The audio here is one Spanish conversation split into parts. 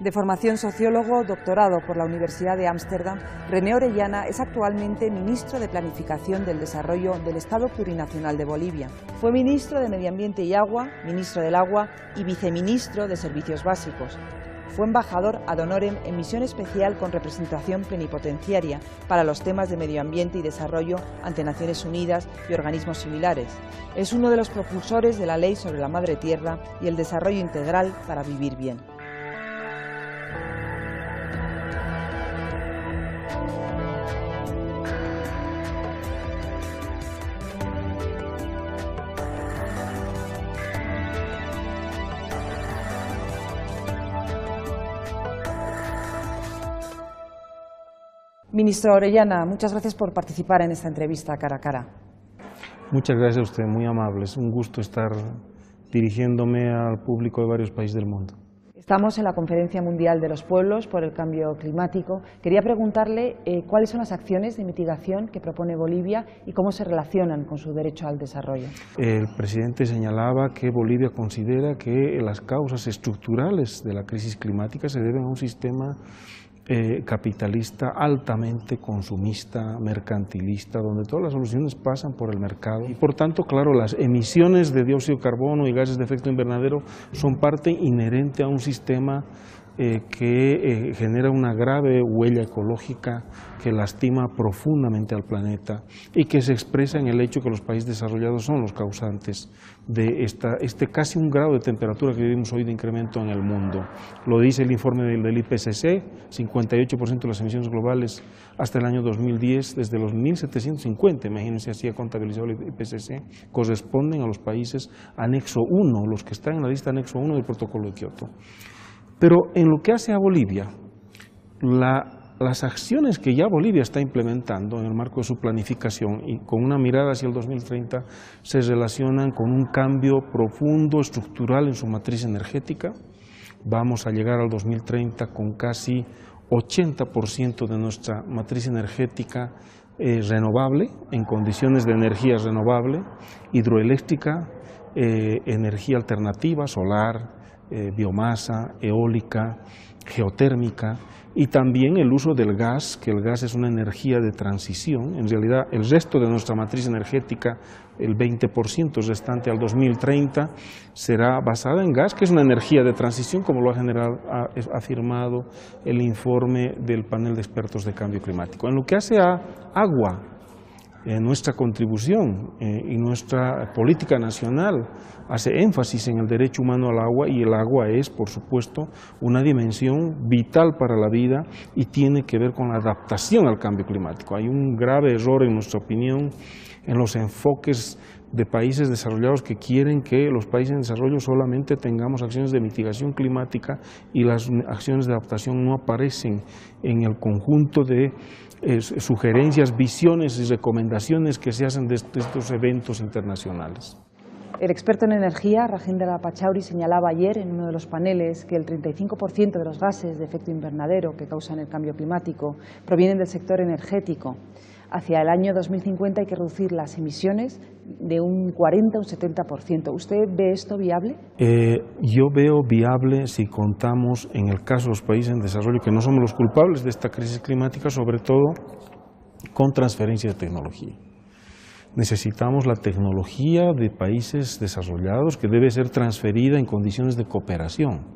De formación sociólogo, doctorado por la Universidad de Ámsterdam, René Orellana es actualmente ministro de Planificación del Desarrollo del Estado Plurinacional de Bolivia. Fue ministro de Medio Ambiente y Agua, ministro del Agua y viceministro de Servicios Básicos. Fue embajador ad honorem en misión especial con representación plenipotenciaria para los temas de medio ambiente y desarrollo ante Naciones Unidas y organismos similares. Es uno de los propulsores de la Ley sobre la Madre Tierra y el desarrollo integral para vivir bien. Ministro Orellana, muchas gracias por participar en esta entrevista cara a cara. Muchas gracias a usted, muy amable. Es un gusto estar dirigiéndome al público de varios países del mundo. Estamos en la Conferencia Mundial de los Pueblos por el Cambio Climático. Quería preguntarle cuáles son las acciones de mitigación que propone Bolivia y cómo se relacionan con su derecho al desarrollo. El presidente señalaba que Bolivia considera que las causas estructurales de la crisis climática se deben a un sistema capitalista altamente consumista, mercantilista, donde todas las soluciones pasan por el mercado. Y por tanto, claro, las emisiones de dióxido de carbono y gases de efecto invernadero son parte inherente a un sistema que genera una grave huella ecológica que lastima profundamente al planeta y que se expresa en el hecho que los países desarrollados son los causantes de casi 1 grado de temperatura que vivimos hoy de incremento en el mundo. Lo dice el informe del IPCC, 58% de las emisiones globales hasta el año 2010, desde los 1750, imagínense, así ha contabilizado el IPCC, corresponden a los países anexo 1, los que están en la lista anexo 1 del protocolo de Kioto. Pero en lo que hace a Bolivia, las acciones que ya Bolivia está implementando en el marco de su planificación y con una mirada hacia el 2030 se relacionan con un cambio profundo, estructural en su matriz energética. Vamos a llegar al 2030 con casi 80% de nuestra matriz energética renovable, en condiciones de energía renovable, hidroeléctrica, energía alternativa, solar, biomasa, eólica, geotérmica y también el uso del gas, que el gas es una energía de transición. En realidad el resto de nuestra matriz energética, el 20% restante al 2030, será basada en gas, que es una energía de transición, como lo ha afirmado el informe del panel de expertos de cambio climático. En lo que hace a agua, nuestra contribución y nuestra política nacional hace énfasis en el derecho humano al agua, y el agua es, por supuesto, una dimensión vital para la vida y tiene que ver con la adaptación al cambio climático. Hay un grave error, en nuestra opinión, en los enfoques de países desarrollados que quieren que los países en desarrollo solamente tengamos acciones de mitigación climática y las acciones de adaptación no aparecen en el conjunto de sugerencias, visiones y recomendaciones que se hacen de estos eventos internacionales. El experto en energía, Rajendra Pachauri, señalaba ayer en uno de los paneles que el 35% de los gases de efecto invernadero que causan el cambio climático provienen del sector energético. Hacia el año 2050 hay que reducir las emisiones de un 40 a un 70%. ¿Usted ve esto viable? Yo veo viable si contamos, en el caso de los países en desarrollo, que no somos los culpables de esta crisis climática, sobre todo con transferencia de tecnología. Necesitamos la tecnología de países desarrollados, que debe ser transferida en condiciones de cooperación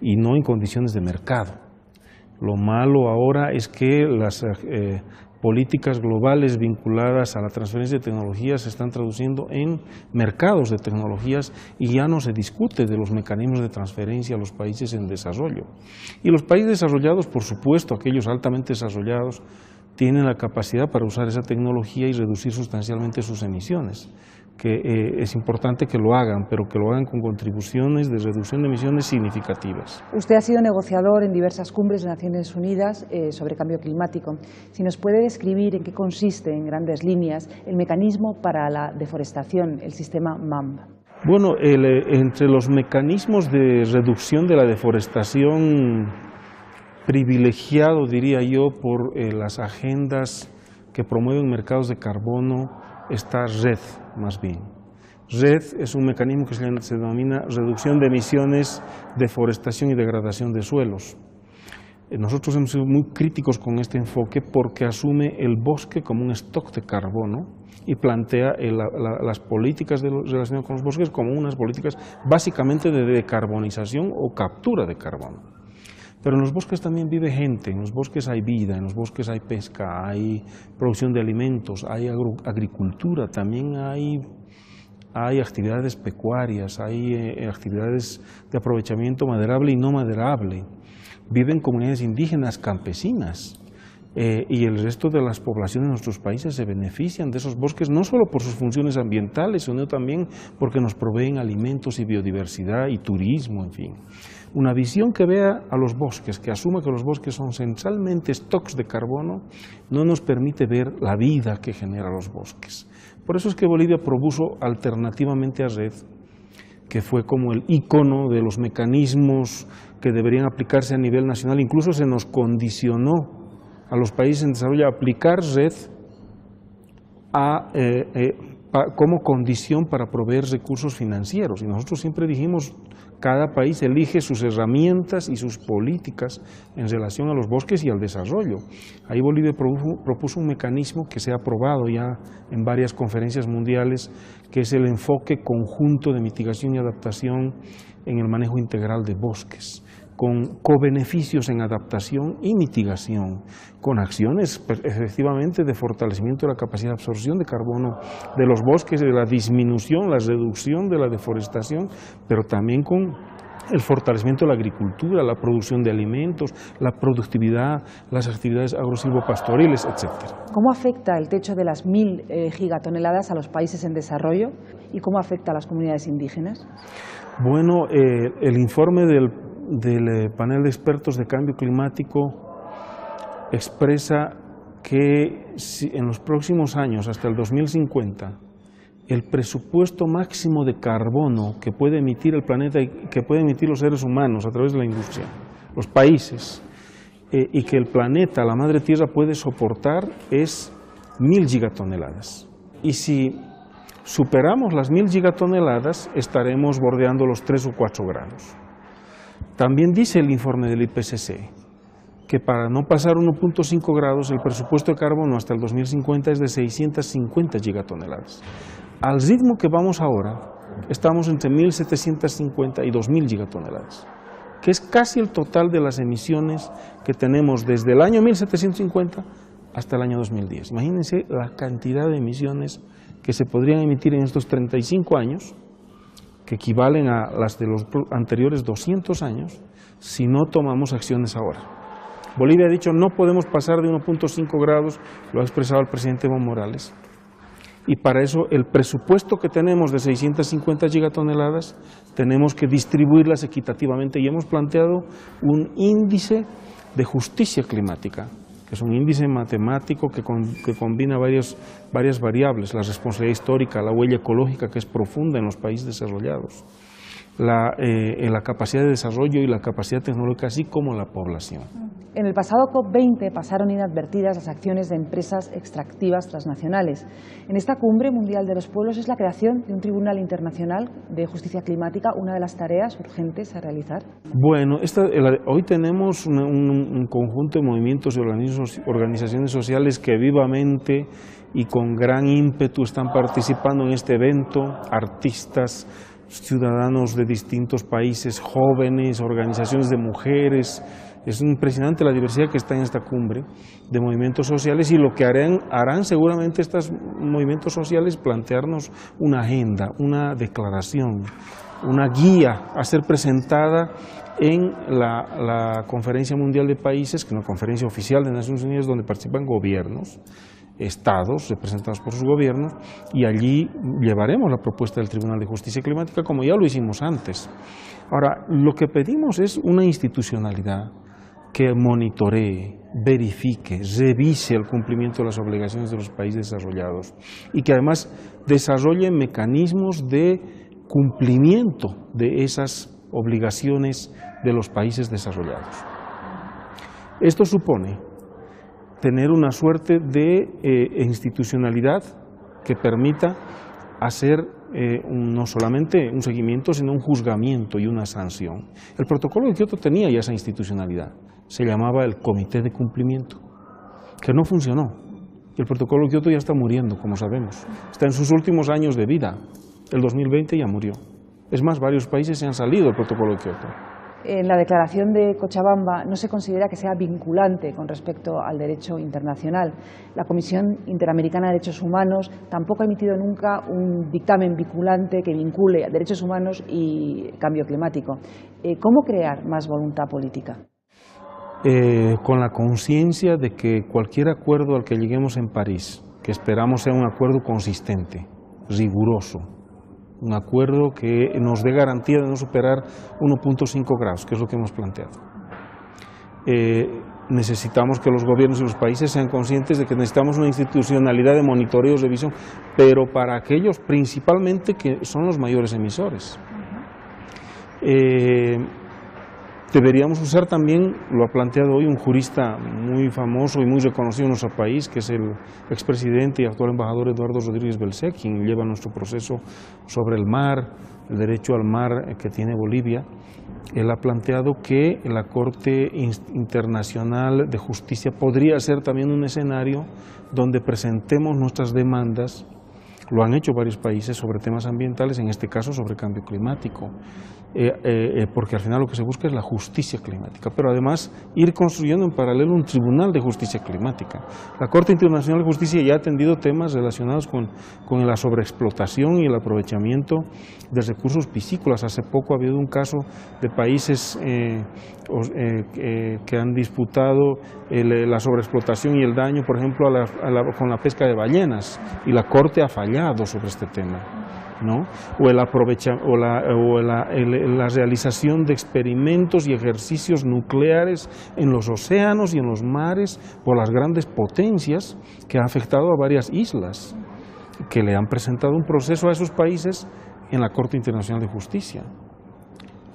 y no en condiciones de mercado. Lo malo ahora es que las políticas globales vinculadas a la transferencia de tecnologías se están traduciendo en mercados de tecnologías y ya no se discute de los mecanismos de transferencia a los países en desarrollo. Y los países desarrollados, por supuesto, aquellos altamente desarrollados, tienen la capacidad para usar esa tecnología y reducir sustancialmente sus emisiones, que es importante que lo hagan, pero que lo hagan con contribuciones de reducción de emisiones significativas. Usted ha sido negociador en diversas cumbres de Naciones Unidas sobre cambio climático. Si nos puede describir en qué consiste, en grandes líneas, el mecanismo para la deforestación, el sistema MAMB. Bueno, entre los mecanismos de reducción de la deforestación privilegiado, diría yo, por las agendas que promueven mercados de carbono, está REDD, más bien. RED es un mecanismo que se denomina reducción de emisiones, deforestación y degradación de suelos. Nosotros hemos sido muy críticos con este enfoque porque asume el bosque como un stock de carbono y plantea las políticas relacionadas con los bosques como unas políticas básicamente de decarbonización o captura de carbono. Pero en los bosques también vive gente, en los bosques hay vida, en los bosques hay pesca, hay producción de alimentos, hay agricultura, también hay actividades pecuarias, hay actividades de aprovechamiento maderable y no maderable. Viven comunidades indígenas campesinas y el resto de las poblaciones de nuestros países se benefician de esos bosques no solo por sus funciones ambientales, sino también porque nos proveen alimentos y biodiversidad y turismo, en fin. Una visión que vea a los bosques, que asuma que los bosques son esencialmente stocks de carbono, no nos permite ver la vida que genera los bosques. Por eso es que Bolivia propuso alternativamente a RED, que fue como el ícono de los mecanismos que deberían aplicarse a nivel nacional. Incluso se nos condicionó a los países en desarrollo a aplicar RED como condición para proveer recursos financieros. Y nosotros siempre dijimos, cada país elige sus herramientas y sus políticas en relación a los bosques y al desarrollo. Ahí Bolivia propuso un mecanismo que se ha aprobado ya en varias conferencias mundiales, que es el enfoque conjunto de mitigación y adaptación en el manejo integral de bosques, con cobeneficios en adaptación y mitigación, con acciones efectivamente de fortalecimiento de la capacidad de absorción de carbono de los bosques, de la disminución, la reducción de la deforestación, pero también con el fortalecimiento de la agricultura, la producción de alimentos, la productividad, las actividades agrosilvopastoriles, etc. ¿Cómo afecta el techo de las 1000 gigatoneladas a los países en desarrollo y cómo afecta a las comunidades indígenas? Bueno, el informe del panel de expertos de cambio climático expresa que en los próximos años, hasta el 2050, el presupuesto máximo de carbono que puede emitir el planeta y que pueden emitir los seres humanos a través de la industria, los países, y que el planeta, la madre tierra, puede soportar es 1000 gigatoneladas. Y si superamos las 1000 gigatoneladas, estaremos bordeando los 3 o 4 grados. También dice el informe del IPCC que para no pasar 1.5 grados el presupuesto de carbono hasta el 2050 es de 650 gigatoneladas. Al ritmo que vamos ahora, estamos entre 1.750 y 2.000 gigatoneladas, que es casi el total de las emisiones que tenemos desde el año 1750 hasta el año 2010. Imagínense la cantidad de emisiones que se podrían emitir en estos 35 años, que equivalen a las de los anteriores 200 años, si no tomamos acciones ahora. Bolivia ha dicho no podemos pasar de 1.5 grados, lo ha expresado el presidente Evo Morales, y para eso el presupuesto que tenemos de 650 gigatoneladas tenemos que distribuirlas equitativamente y hemos planteado un índice de justicia climática, que es un índice matemático que combina varias variables, la responsabilidad histórica, la huella ecológica que es profunda en los países desarrollados, la capacidad de desarrollo y la capacidad tecnológica, así como la población. En el pasado COP20 pasaron inadvertidas las acciones de empresas extractivas transnacionales. En esta Cumbre Mundial de los Pueblos es la creación de un Tribunal Internacional de Justicia Climática una de las tareas urgentes a realizar. Bueno, hoy tenemos un conjunto de movimientos y organizaciones sociales que vivamente y con gran ímpetu están participando en este evento, artistas, ciudadanos de distintos países, jóvenes, organizaciones de mujeres. Es impresionante la diversidad que está en esta cumbre de movimientos sociales y lo que harán seguramente estos movimientos sociales plantearnos una agenda, una declaración, una guía a ser presentada en la Conferencia Mundial de Países, que es una conferencia oficial de Naciones Unidas donde participan gobiernos, estados representados por sus gobiernos, y allí llevaremos la propuesta del Tribunal de Justicia Climática como ya lo hicimos antes. Ahora, lo que pedimos es una institucionalidad que monitoree, verifique, revise el cumplimiento de las obligaciones de los países desarrollados y que además desarrolle mecanismos de cumplimiento de esas obligaciones de los países desarrollados. Esto supone tener una suerte de institucionalidad que permita hacer no solamente un seguimiento, sino un juzgamiento y una sanción. El protocolo de Kioto tenía ya esa institucionalidad, se llamaba el Comité de Cumplimiento, que no funcionó. El protocolo de Kioto ya está muriendo, como sabemos, está en sus últimos años de vida, el 2020 ya murió. Es más, varios países se han salido del protocolo de Kioto. En la declaración de Cochabamba no se considera que sea vinculante con respecto al derecho internacional. La Comisión Interamericana de Derechos Humanos tampoco ha emitido nunca un dictamen vinculante que vincule a derechos humanos y cambio climático. ¿Cómo crear más voluntad política? Con la conciencia de que cualquier acuerdo al que lleguemos en París, que esperamos sea un acuerdo consistente, riguroso, un acuerdo que nos dé garantía de no superar 1.5 grados, que es lo que hemos planteado. Necesitamos que los gobiernos y los países sean conscientes de que necesitamos una institucionalidad de monitoreo y revisión, pero para aquellos principalmente que son los mayores emisores. Deberíamos usar también, lo ha planteado hoy un jurista muy famoso y muy reconocido en nuestro país, que es el expresidente y actual embajador Eduardo Rodríguez Belcé, quien lleva nuestro proceso sobre el mar, el derecho al mar que tiene Bolivia. Él ha planteado que la Corte Internacional de Justicia podría ser también un escenario donde presentemos nuestras demandas. Lo han hecho varios países sobre temas ambientales, en este caso sobre cambio climático, porque al final lo que se busca es la justicia climática, pero además ir construyendo en paralelo un tribunal de justicia climática. La Corte Internacional de Justicia ya ha atendido temas relacionados con la sobreexplotación y el aprovechamiento de recursos piscícolas. Hace poco ha habido un caso de países que han disputado la sobreexplotación y el daño, por ejemplo, con la pesca de ballenas, y la Corte ha fallado sobre este tema, ¿no? O la realización de experimentos y ejercicios nucleares en los océanos y en los mares por las grandes potencias, que ha afectado a varias islas, que le han presentado un proceso a esos países en la Corte Internacional de Justicia.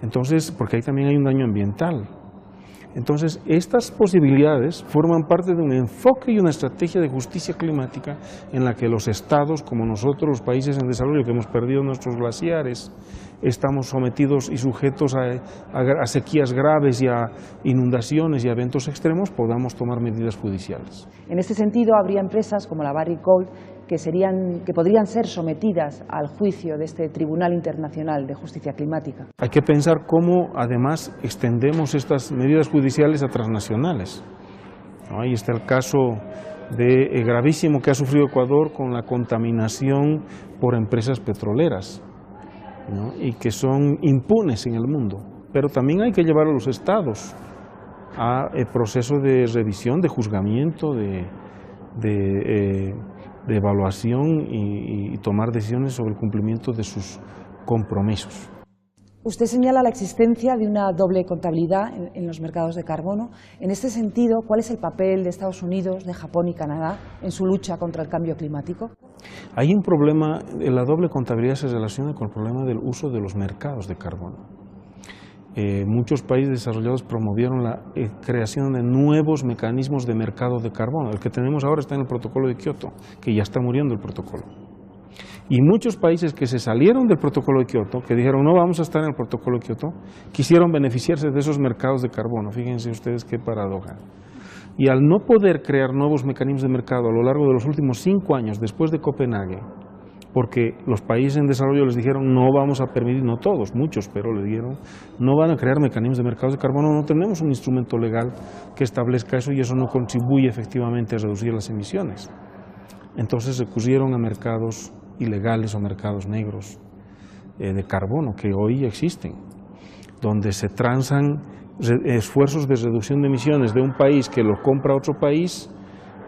Entonces, porque ahí también hay un daño ambiental. Entonces, estas posibilidades forman parte de un enfoque y una estrategia de justicia climática en la que los estados, como nosotros, los países en desarrollo que hemos perdido nuestros glaciares, estamos sometidos y sujetos a sequías graves y a inundaciones y a eventos extremos, podamos tomar medidas judiciales. En este sentido, habría empresas como la Barrick Gold que podrían ser sometidas al juicio de este Tribunal Internacional de Justicia Climática. Hay que pensar cómo, además, extendemos estas medidas judiciales a transnacionales, ¿no? Ahí está el caso gravísimo que ha sufrido Ecuador con la contaminación por empresas petroleras, ¿no? Y que son impunes en el mundo, pero también hay que llevar a los estados a procesos de revisión, de juzgamiento, de evaluación y tomar decisiones sobre el cumplimiento de sus compromisos. Usted señala la existencia de una doble contabilidad en los mercados de carbono. En este sentido, ¿cuál es el papel de Estados Unidos, de Japón y Canadá en su lucha contra el cambio climático? Hay un problema, la doble contabilidad se relaciona con el problema del uso de los mercados de carbono. Muchos países desarrollados promovieron la creación de nuevos mecanismos de mercado de carbono. El que tenemos ahora está en el protocolo de Kioto, que ya está muriendo el protocolo. Y muchos países que se salieron del protocolo de Kioto, que dijeron no vamos a estar en el protocolo de Kioto, quisieron beneficiarse de esos mercados de carbono. Fíjense ustedes qué paradoja. Y al no poder crear nuevos mecanismos de mercado a lo largo de los últimos 5 años después de Copenhague, porque los países en desarrollo les dijeron no vamos a permitir, no todos, muchos, pero les dijeron no van a crear mecanismos de mercados de carbono, no tenemos un instrumento legal que establezca eso y eso no contribuye efectivamente a reducir las emisiones. Entonces recurrieron a mercados ilegales o mercados negros de carbono que hoy existen, donde se transan esfuerzos de reducción de emisiones de un país que lo compra otro país,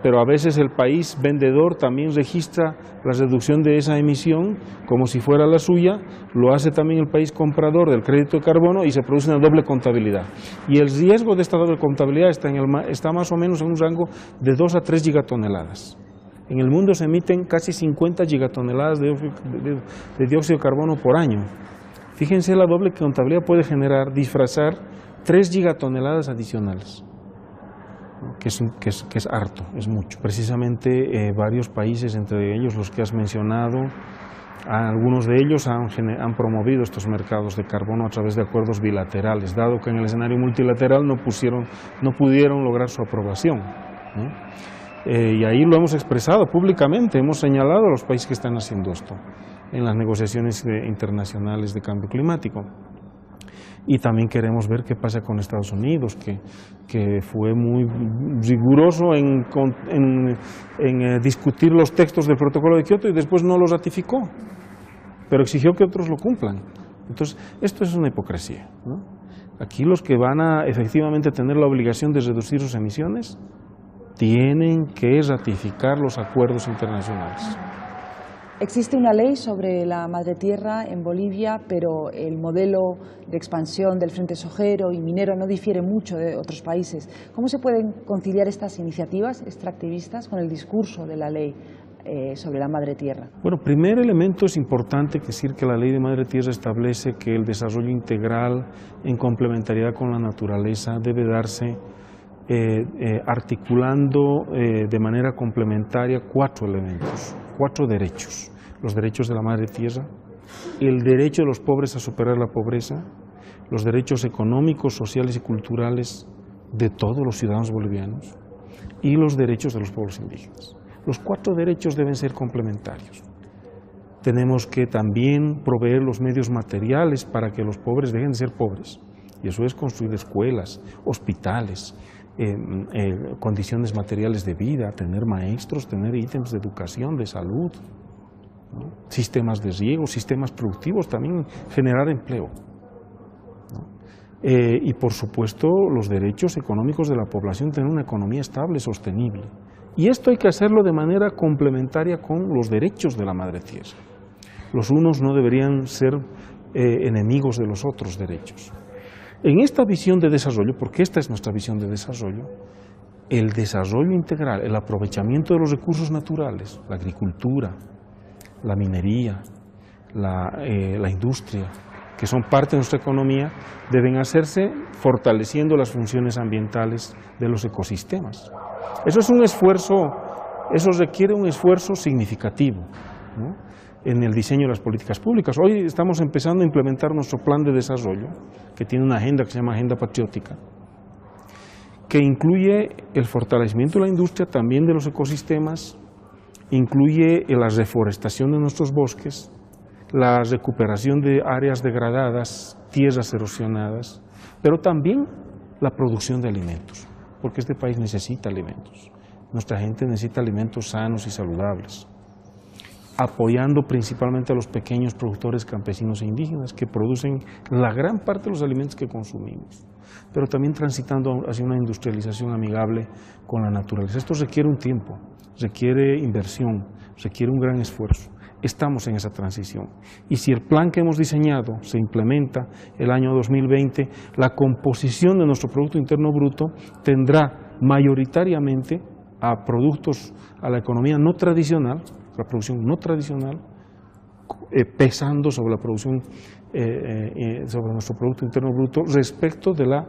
pero a veces el país vendedor también registra la reducción de esa emisión como si fuera la suya, lo hace también el país comprador del crédito de carbono y se produce una doble contabilidad. Y el riesgo de esta doble contabilidad está más o menos en un rango de 2 a 3 gigatoneladas. En el mundo se emiten casi 50 gigatoneladas de dióxido de carbono por año. Fíjense, la doble contabilidad puede disfrazar 3 gigatoneladas adicionales. Que es harto, es mucho. Precisamente varios países, entre ellos los que has mencionado, Algunos de ellos han promovido estos mercados de carbono a través de acuerdos bilaterales, dado que en el escenario multilateral no pudieron lograr su aprobación, ¿no? Y ahí lo hemos expresado públicamente, hemos señalado a los países que están haciendo esto en las negociaciones internacionales de cambio climático. Y también queremos ver qué pasa con Estados Unidos, que fue muy riguroso en discutir los textos del protocolo de Kioto y después no los ratificó, pero exigió que otros lo cumplan. Entonces, esto es una hipocresía, ¿no? Aquí los que van a efectivamente tener la obligación de reducir sus emisiones tienen que ratificar los acuerdos internacionales. Existe una ley sobre la madre tierra en Bolivia, pero el modelo de expansión del Frente Sojero y minero no difiere mucho de otros países. ¿Cómo se pueden conciliar estas iniciativas extractivistas con el discurso de la ley sobre la madre tierra? Bueno, primer elemento es importante decir que la ley de madre tierra establece que el desarrollo integral en complementariedad con la naturaleza debe darse articulando de manera complementaria 4 elementos, 4 derechos: los derechos de la madre tierra, el derecho de los pobres a superar la pobreza, los derechos económicos, sociales y culturales de todos los ciudadanos bolivianos y los derechos de los pueblos indígenas. Los 4 derechos deben ser complementarios. Tenemos que también proveer los medios materiales para que los pobres dejen de ser pobres, y eso es construir escuelas, hospitales, condiciones materiales de vida, tener maestros, tener ítems de educación, de salud, ¿no? Sistemas de riego, sistemas productivos, también generar empleo, ¿no? Y por supuesto los derechos económicos de la población, tener una economía estable, sostenible. Y esto hay que hacerlo de manera complementaria con los derechos de la madre tierra. Los unos no deberían ser enemigos de los otros derechos. En esta visión de desarrollo, porque esta es nuestra visión de desarrollo, el desarrollo integral, el aprovechamiento de los recursos naturales, la agricultura, la minería, la industria, que son parte de nuestra economía, deben hacerse fortaleciendo las funciones ambientales de los ecosistemas. Eso es un esfuerzo, eso requiere un esfuerzo significativo, ¿no?, en el diseño de las políticas públicas. Hoy estamos empezando a implementar nuestro plan de desarrollo, que tiene una agenda que se llama Agenda Patriótica, que incluye el fortalecimiento de la industria, también de los ecosistemas, incluye la reforestación de nuestros bosques, la recuperación de áreas degradadas, tierras erosionadas, pero también la producción de alimentos, porque este país necesita alimentos. Nuestra gente necesita alimentos sanos y saludables, apoyando principalmente a los pequeños productores campesinos e indígenas que producen la gran parte de los alimentos que consumimos, pero también transitando hacia una industrialización amigable con la naturaleza. Esto requiere un tiempo, requiere inversión, requiere un gran esfuerzo. Estamos en esa transición, y si el plan que hemos diseñado se implementa el año 2020, la composición de nuestro Producto Interno Bruto tendrá mayoritariamente a productos, a la economía no tradicional, la producción no tradicional, pesando sobre la producción, sobre nuestro Producto Interno Bruto respecto de la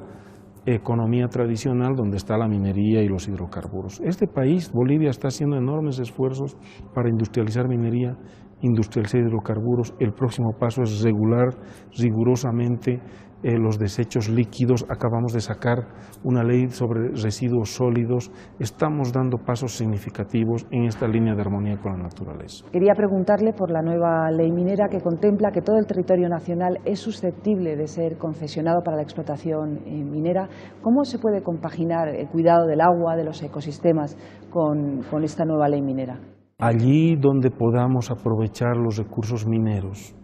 economía tradicional, donde está la minería y los hidrocarburos. Este país, Bolivia, está haciendo enormes esfuerzos para industrializar minería, industrializar hidrocarburos. El próximo paso es regular rigurosamente los desechos líquidos. Acabamos de sacar una ley sobre residuos sólidos. Estamos dando pasos significativos en esta línea de armonía con la naturaleza. Quería preguntarle por la nueva ley minera que contempla que todo el territorio nacional es susceptible de ser concesionado para la explotación minera. ¿Cómo se puede compaginar el cuidado del agua, de los ecosistemas, con esta nueva ley minera? Allí donde podamos aprovechar los recursos mineros,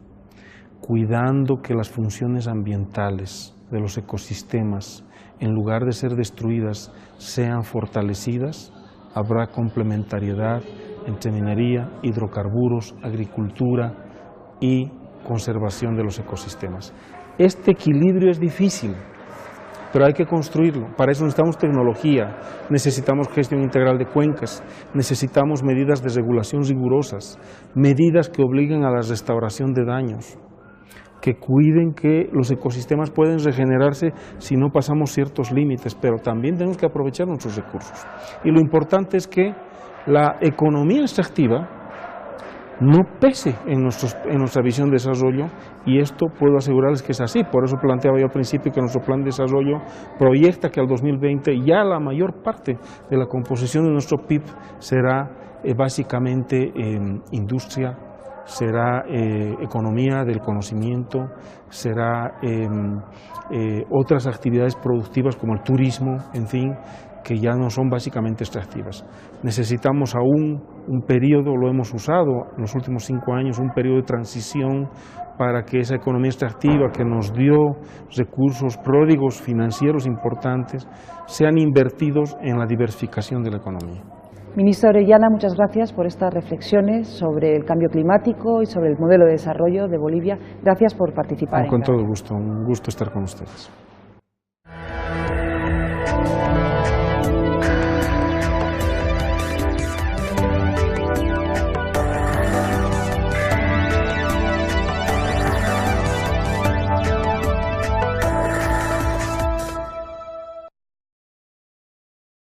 cuidando que las funciones ambientales de los ecosistemas, en lugar de ser destruidas, sean fortalecidas, habrá complementariedad entre minería, hidrocarburos, agricultura y conservación de los ecosistemas. Este equilibrio es difícil, pero hay que construirlo. Para eso necesitamos tecnología, necesitamos gestión integral de cuencas, necesitamos medidas de regulación rigurosas, medidas que obliguen a la restauración de daños, que cuiden que los ecosistemas pueden regenerarse si no pasamos ciertos límites, pero también tenemos que aprovechar nuestros recursos. Y lo importante es que la economía extractiva no pese en nuestra visión de desarrollo, y esto puedo asegurarles que es así. Por eso planteaba yo al principio que nuestro plan de desarrollo proyecta que al 2020 ya la mayor parte de la composición de nuestro PIB será básicamente industria, será economía del conocimiento, será otras actividades productivas como el turismo, en fin, que ya no son básicamente extractivas. Necesitamos aún un periodo, lo hemos usado en los últimos 5 años, un periodo de transición para que esa economía extractiva que nos dio recursos pródigos financieros importantes sean invertidos en la diversificación de la economía. Ministro Orellana, muchas gracias por estas reflexiones sobre el cambio climático y sobre el modelo de desarrollo de Bolivia. Gracias por participar. Con todo gusto, un gusto estar con ustedes.